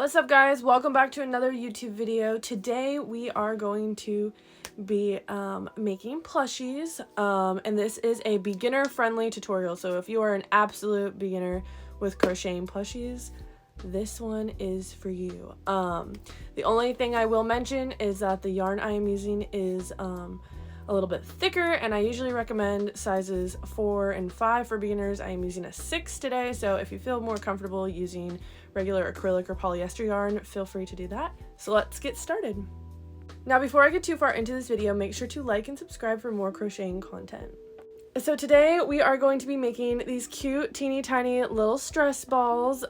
What's up, guys? Welcome back to another YouTube video. Today we are going to be making plushies, and this is a beginner friendly tutorial. So if you are an absolute beginner with crocheting plushies, this one is for you. The only thing I will mention is that the yarn I am using is a little bit thicker, and I usually recommend sizes 4 and 5 for beginners. I am using a 6 today, so if you feel more comfortable using regular acrylic or polyester yarn, feel free to do that. So let's get started. Now, before I get too far into this video, make sure to like and subscribe for more crocheting content. So today we are going to be making these cute, teeny tiny little stress balls.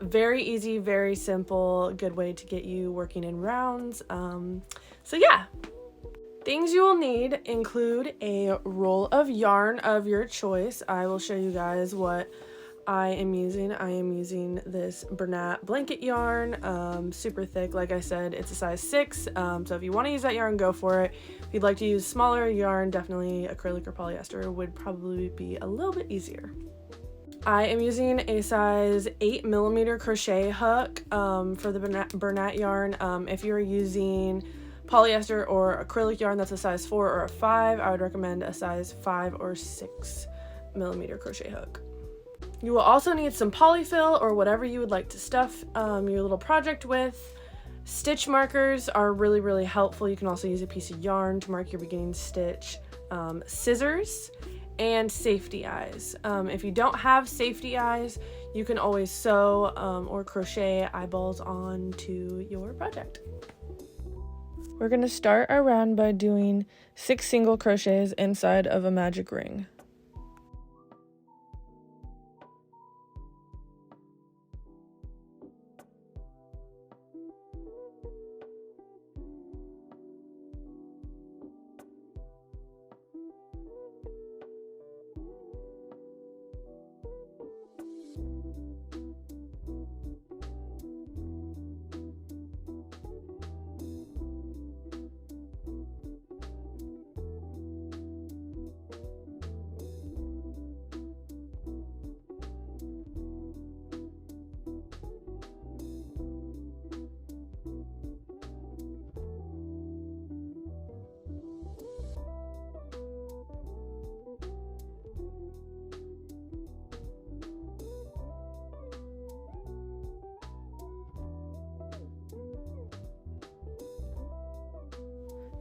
Very easy, very simple, good way to get you working in rounds. So yeah. Things you will need include a roll of yarn of your choice. I will show you guys what I am using. I am using this Bernat blanket yarn, super thick. Like I said, it's a size 6, so if you want to use that yarn, go for it. If you'd like to use smaller yarn, definitely acrylic or polyester would probably be a little bit easier. I am using a size 8mm crochet hook for the Bernat yarn. If you're using polyester or acrylic yarn that's a size 4 or a 5, I would recommend a size 5 or 6mm crochet hook. You will also need some polyfill or whatever you would like to stuff your little project with. Stitch markers are really helpful. You can also use a piece of yarn to mark your beginning stitch. Scissors and safety eyes. If you don't have safety eyes, you can always sew or crochet eyeballs onto your project. We're going to start our round by doing 6 single crochets inside of a magic ring.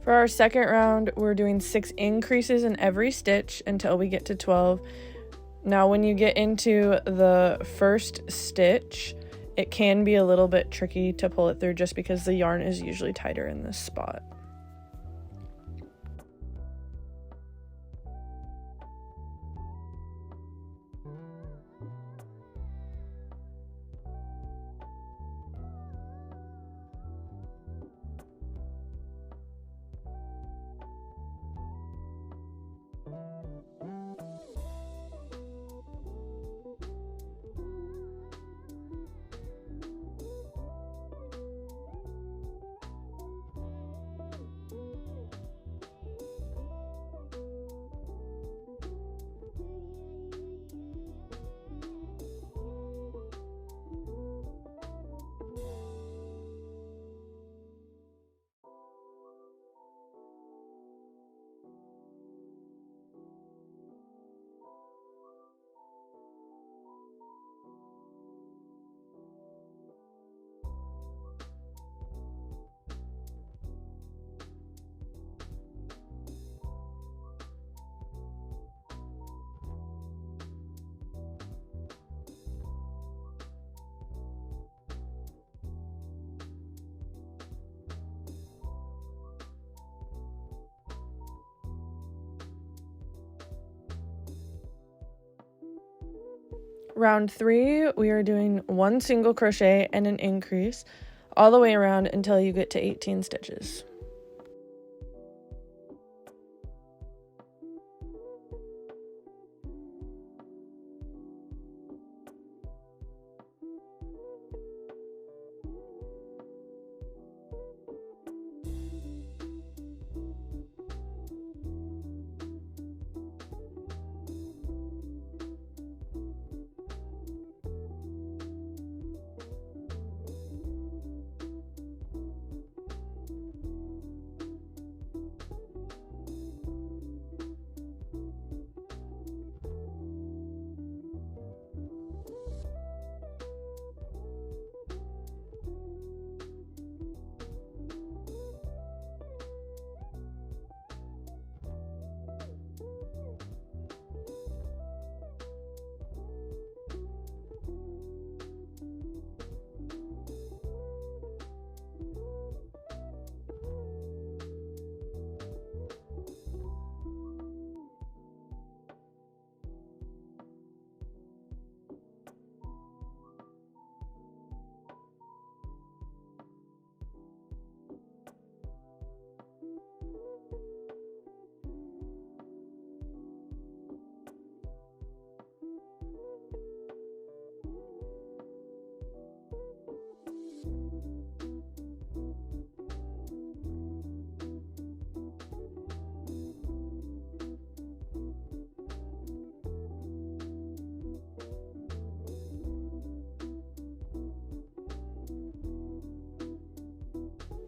For our second round, we're doing 6 increases in every stitch until we get to 12. Now, when you get into the first stitch, it can be a little bit tricky to pull it through just because the yarn is usually tighter in this spot. Round 3, we are doing 1 single crochet and an increase all the way around until you get to 18 stitches.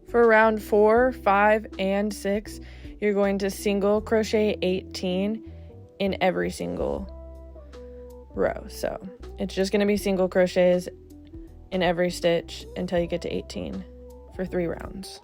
For round 4, 5, and 6, you're going to single crochet 18 in every single row. So it's just going to be single crochets in every stitch until you get to 18 for 3 rounds.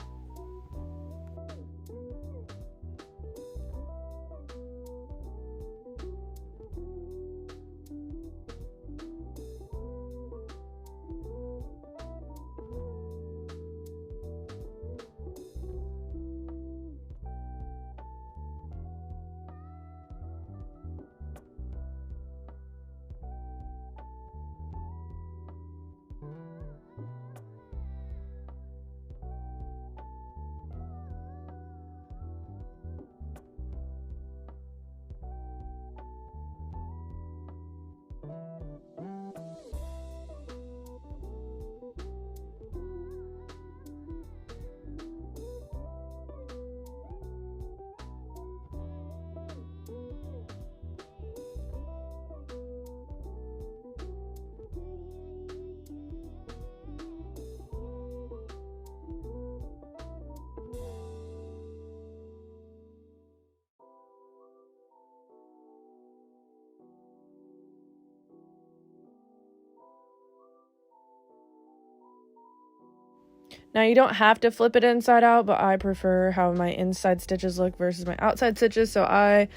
Now you don't have to flip it inside out, but I prefer how my inside stitches look versus my outside stitches, so I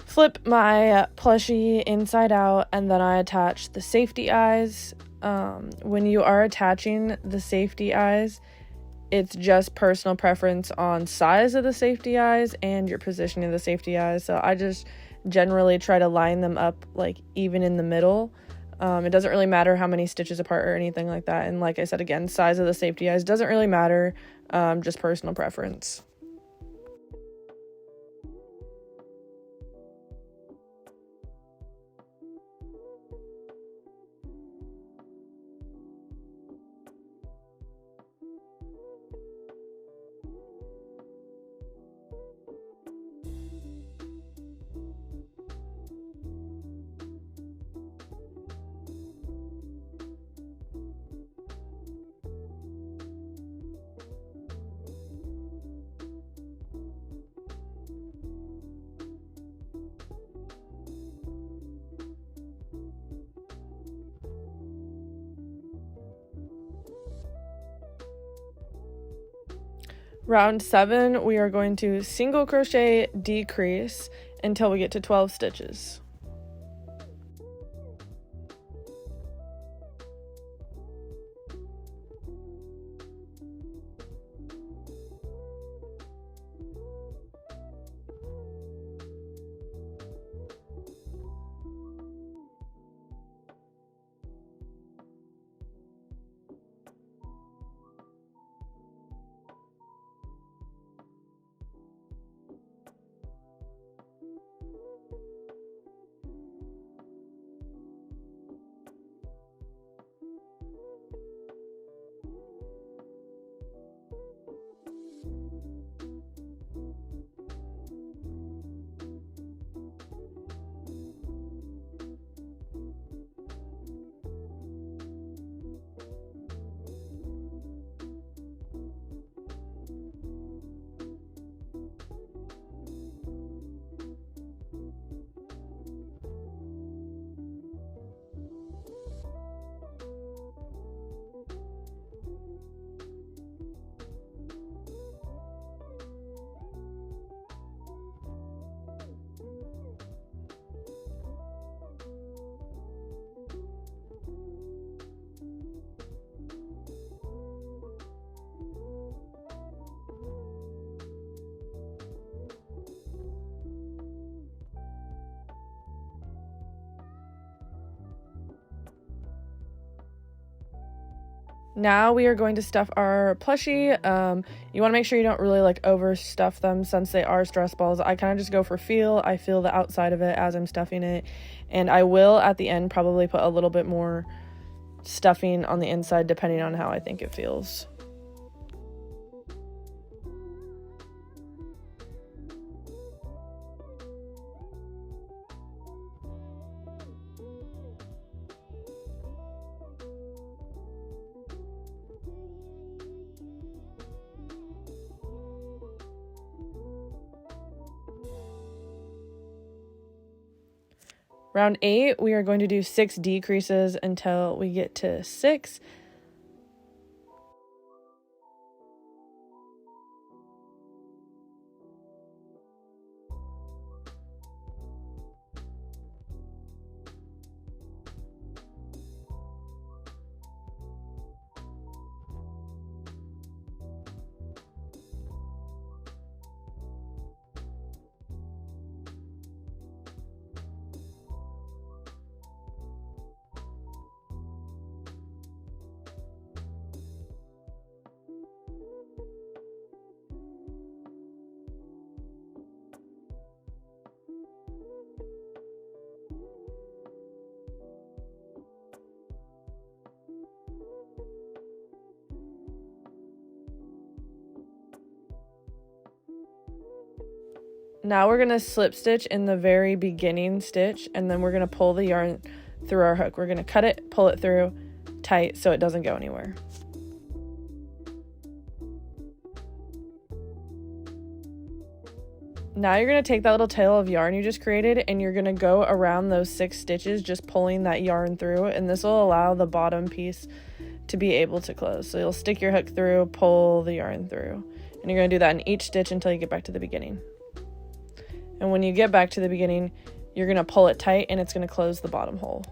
flip my plushie inside out and then I attach the safety eyes. When you are attaching the safety eyes, it's just personal preference on size of the safety eyes and your positioning of the safety eyes, so I just generally try to line them up like even in the middle. It doesn't really matter how many stitches apart or anything like that. And like I said, again, size of the safety eyes doesn't really matter, just personal preference. Round 7, we are going to single crochet decrease until we get to 12 stitches. Now we are going to stuff our plushie. You want to make sure you don't really like overstuff them since they are stress balls. I kind of just go for feel. I feel the outside of it as I'm stuffing it, and I will at the end probably put a little bit more stuffing on the inside depending on how I think it feels. Round 8, we are going to do 6 decreases until we get to 6. Now we're going to slip stitch in the very beginning stitch, and then we're going to pull the yarn through our hook. We're going to cut it, pull it through tight so it doesn't go anywhere. Now you're going to take that little tail of yarn you just created, and you're going to go around those 6 stitches just pulling that yarn through, and this will allow the bottom piece to be able to close. So you'll stick your hook through, pull the yarn through, and you're going to do that in each stitch until you get back to the beginning. And when you get back to the beginning, you're going to pull it tight and it's going to close the bottom hole.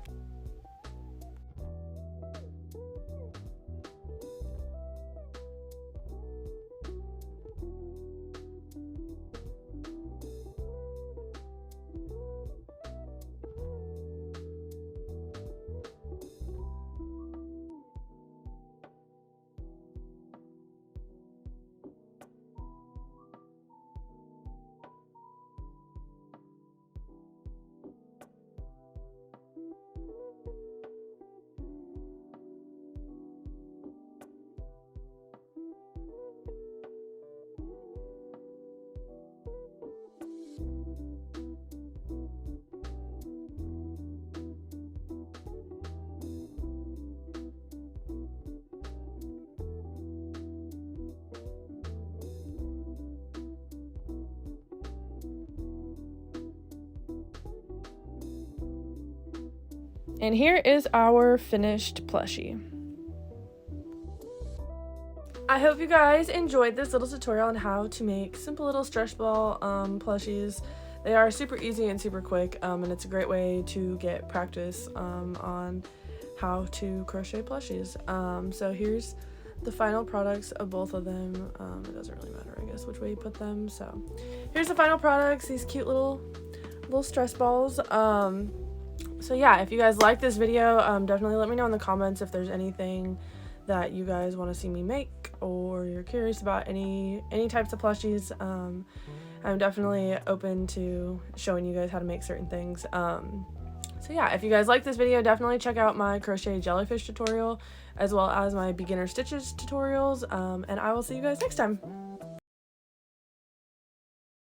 And here is our finished plushie. I hope you guys enjoyed this little tutorial on how to make simple little stretch ball plushies. They are super easy and super quick, and it's a great way to get practice on how to crochet plushies. So here's the final products of both of them. It doesn't really matter, I guess, which way you put them. So here's the final products, these cute little stress balls. So yeah, if you guys like this video, definitely let me know in the comments if there's anything that you guys want to see me make, or you're curious about any types of plushies. I'm definitely open to showing you guys how to make certain things. So yeah, if you guys like this video, definitely check out my crochet jellyfish tutorial as well as my beginner stitches tutorials, and I will see you guys next time.